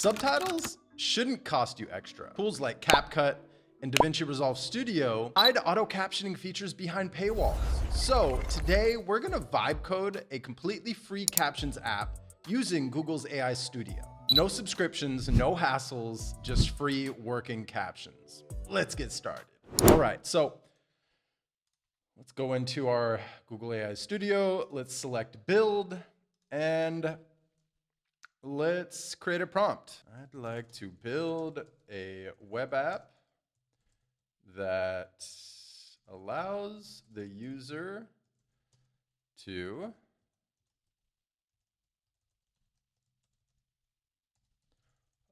Subtitles shouldn't cost you extra. Tools like CapCut and DaVinci Resolve Studio hide auto captioning features behind paywalls. So today we're gonna vibe code a completely free Captions app using Google's AI Studio. No subscriptions, no hassles, just free working captions. Let's get started. All right, so let's go into our Google AI Studio. Let's select build and let's create a prompt. I'd like to build a web app that allows the user to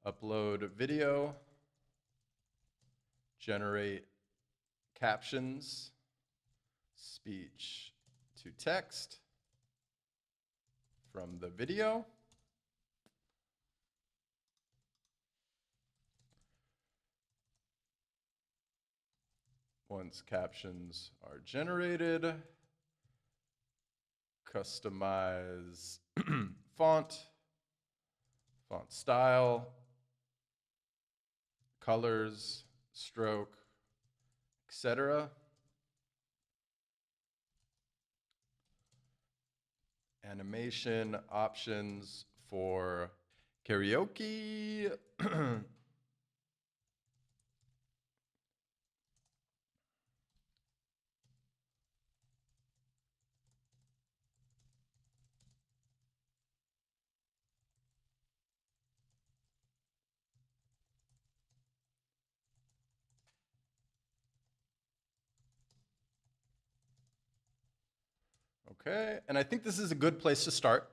upload video, generate captions, speech to text from the video, once captions are generated, customize font style, colors, stroke, etc. Animation options for karaoke. Okay, and I think this is a good place to start.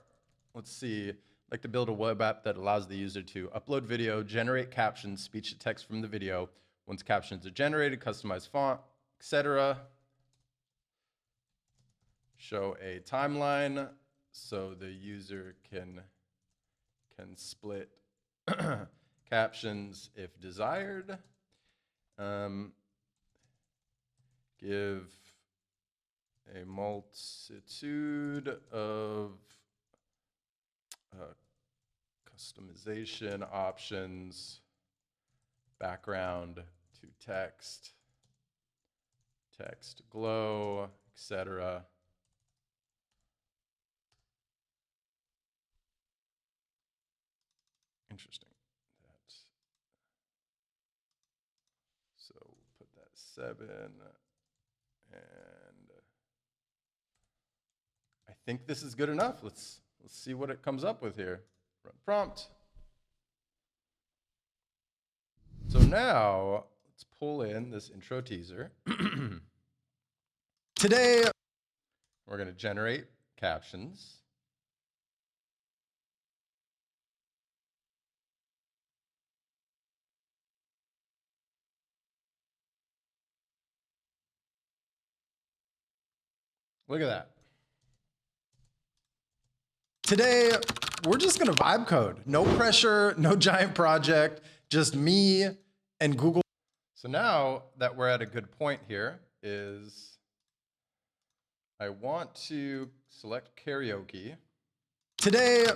Let's see, I'd like to build a web app that allows the user to upload video, generate captions, speech to text from the video. Once captions are generated, customize font, etc. Show a timeline so the user can split captions if desired. Give a multitude of customization options, background to text, text glow, etc. Interesting. So put that 7, and I think this is good enough. Let's see what it comes up with here. Run prompt. So now let's pull in this intro teaser. Today we're going to generate captions. Look at that. Today, we're just gonna vibe code. No pressure, no giant project, just me and Google. So now that we're at a good point here is I want to select karaoke. Today,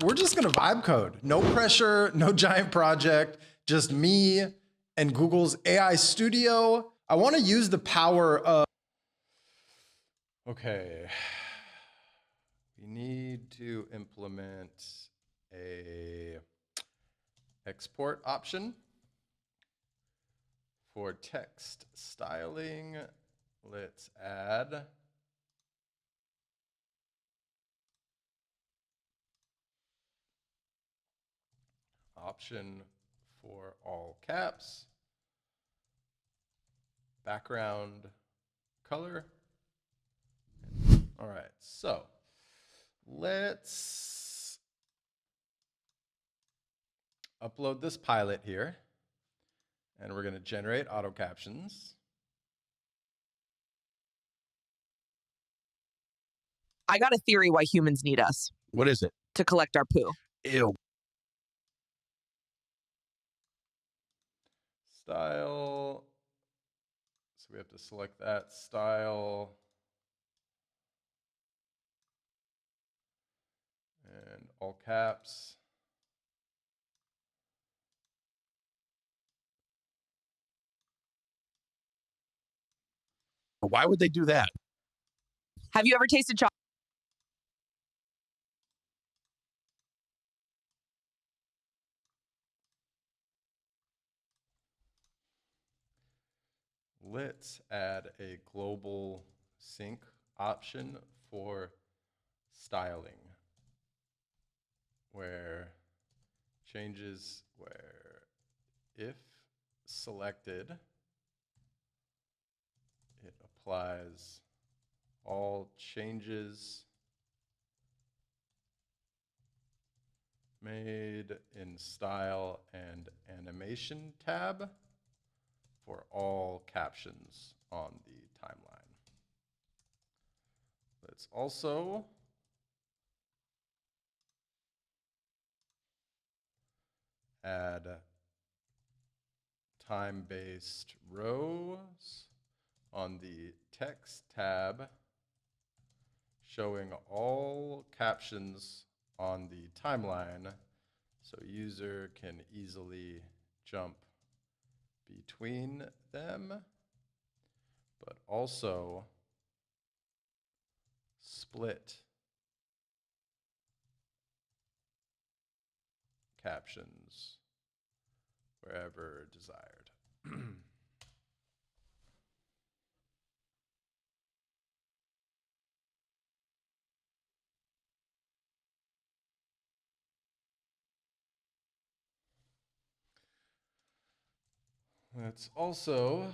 we're just gonna vibe code. No pressure, no giant project, just me and Google's AI Studio. I wanna use the power of, okay. We need to implement a export option for text styling. Let's add option for all caps, background color. All right, so let's upload this pilot here, and we're going to generate auto captions. I got a theory why humans need us. What is it? To collect our poo. Ew. Style. So we have to select that style. And all caps. Why would they do that? Have you ever tasted chocolate? Let's add a global sync option for styling, where changes where if selected, it applies all changes made in style and animation tab for all captions on the timeline. Let's also add time-based rows on the text tab, showing all captions on the timeline so user can easily jump between them, but also split captions wherever desired. Let's also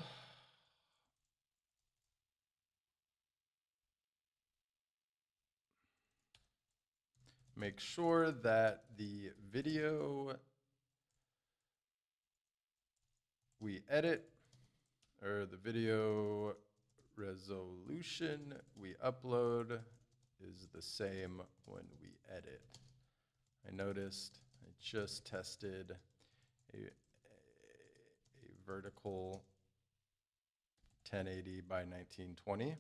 make sure that the video we edit, or the video resolution we upload, is the same when we edit. I noticed I just tested a vertical 1080 by 1920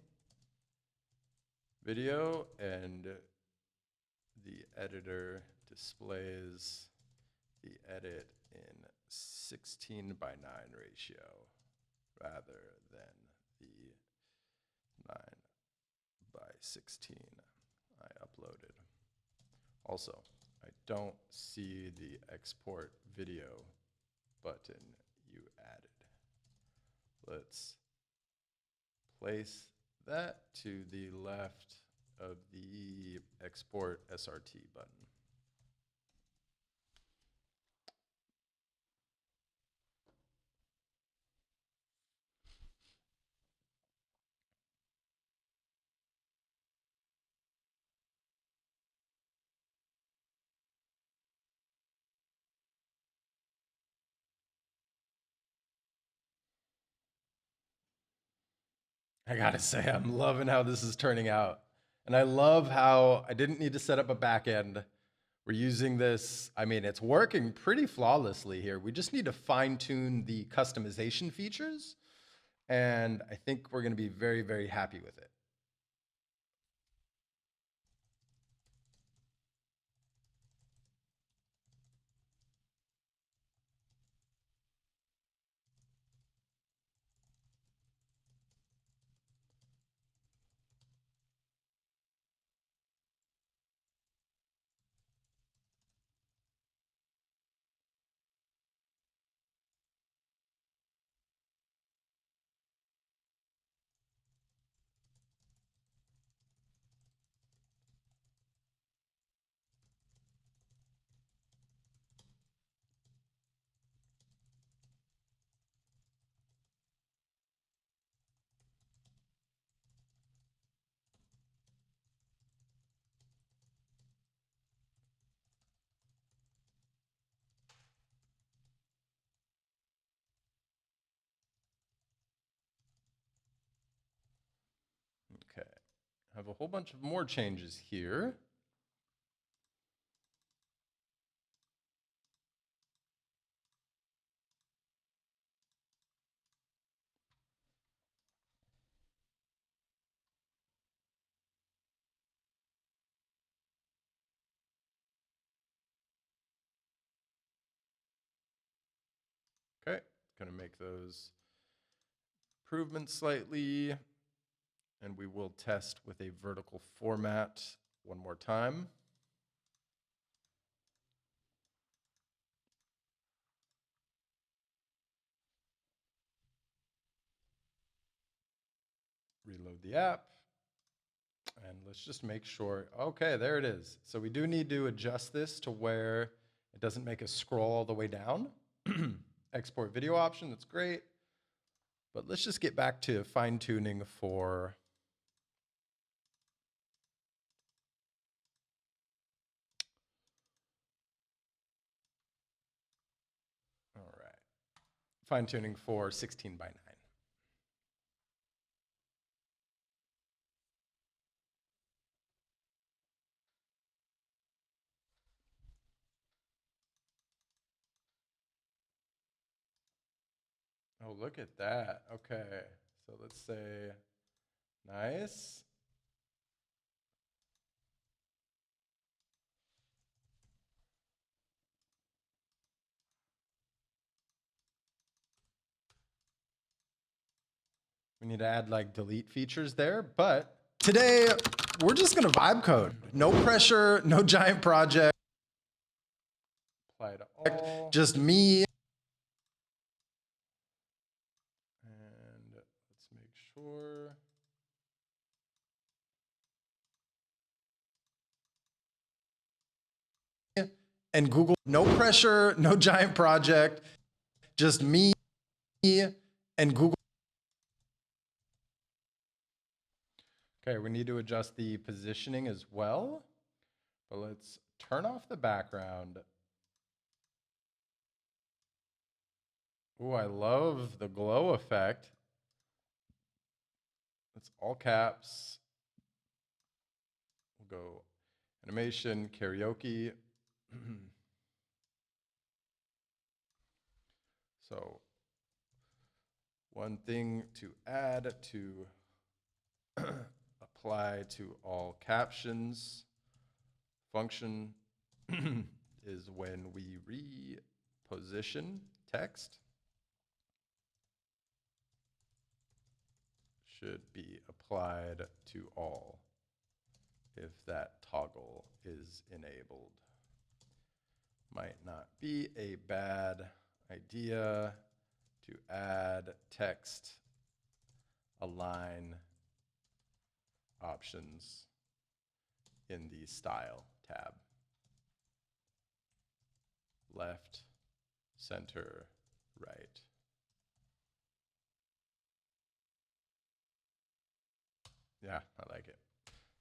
video, and the editor displays the edit in 16 by 9 ratio rather than the 9 by 16 I uploaded. Also, I don't see the export video button you added. Let's place that to the left of the export SRT button. I gotta say, I'm loving how this is turning out. And I love how I didn't need to set up a back end. We're using this, I mean, it's working pretty flawlessly here. We just need to fine tune the customization features. And I think we're gonna be very, very happy with it. Okay, I have a whole bunch of more changes here. Okay, gonna make those improvements slightly. And we will test with a vertical format one more time. Reload the app. And let's just make sure, okay, there it is. So we do need to adjust this to where it doesn't make us scroll all the way down. Export video option, that's great. But let's just get back to fine tuning for all right. Fine tuning for 16 by 9. Oh, look at that. Okay. So let's say nice. We need to add like delete features there, but today we're just gonna vibe code. No pressure, no giant project. Apply to all. Just me. And let's make sure. And Google, no pressure, no giant project. Just me and Google. Okay, we need to adjust the positioning as well, but let's turn off the background. Ooh, I love the glow effect. It's all caps. We'll go animation, karaoke. So one thing to add to apply to all captions function is when we reposition text, should be applied to all if that toggle is enabled. Might not be a bad idea to add text align options in the style tab. Left, center, right. Yeah, I like it.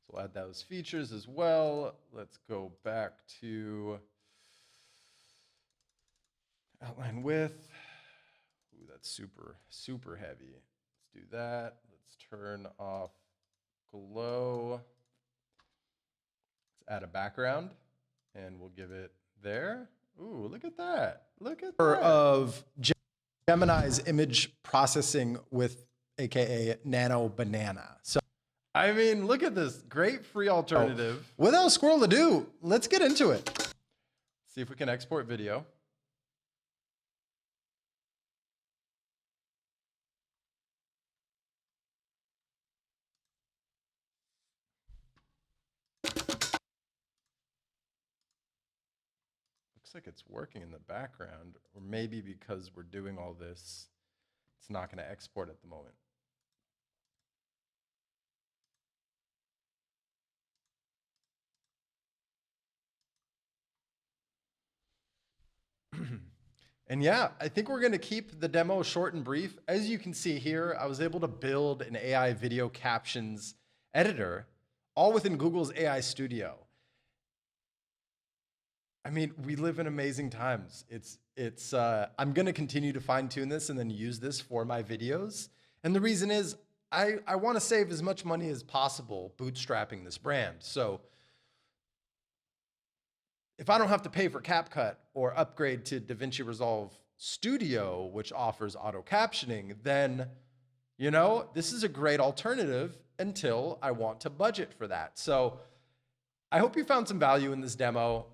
So we'll add those features as well. Let's go back to outline width. Ooh, that's super, super heavy. Let's do that. Let's turn off glow. Let's add a background and we'll give it there. Ooh, look at that. Look at that. Of Gemini's image processing with AKA Nano Banana. So, I mean, look at this great free alternative. Without squirrel ado, let's get into it. See if we can export video. Looks like it's working in the background, or maybe because we're doing all this, it's not going to export at the moment. And yeah, I think we're going to keep the demo short and brief. As you can see here, I was able to build an AI video captions editor, all within Google's AI Studio. I mean, we live in amazing times. I'm going to continue to fine tune this and then use this for my videos. And the reason is I want to save as much money as possible bootstrapping this brand. So if I don't have to pay for CapCut or upgrade to DaVinci Resolve Studio, which offers auto captioning, then, you know, this is a great alternative until I want to budget for that. So I hope you found some value in this demo.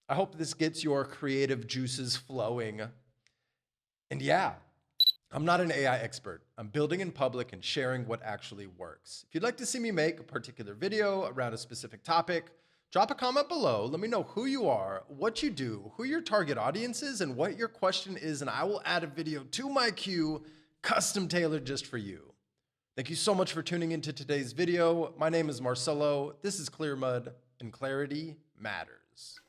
I hope this gets your creative juices flowing. And yeah, I'm not an AI expert. I'm building in public and sharing what actually works. If you'd like to see me make a particular video around a specific topic, drop a comment below. Let me know who you are, what you do, who your target audience is, and what your question is, and I will add a video to my queue, custom tailored just for you. Thank you so much for tuning into today's video. My name is Marcelo. This is Clearmud, and clarity matters.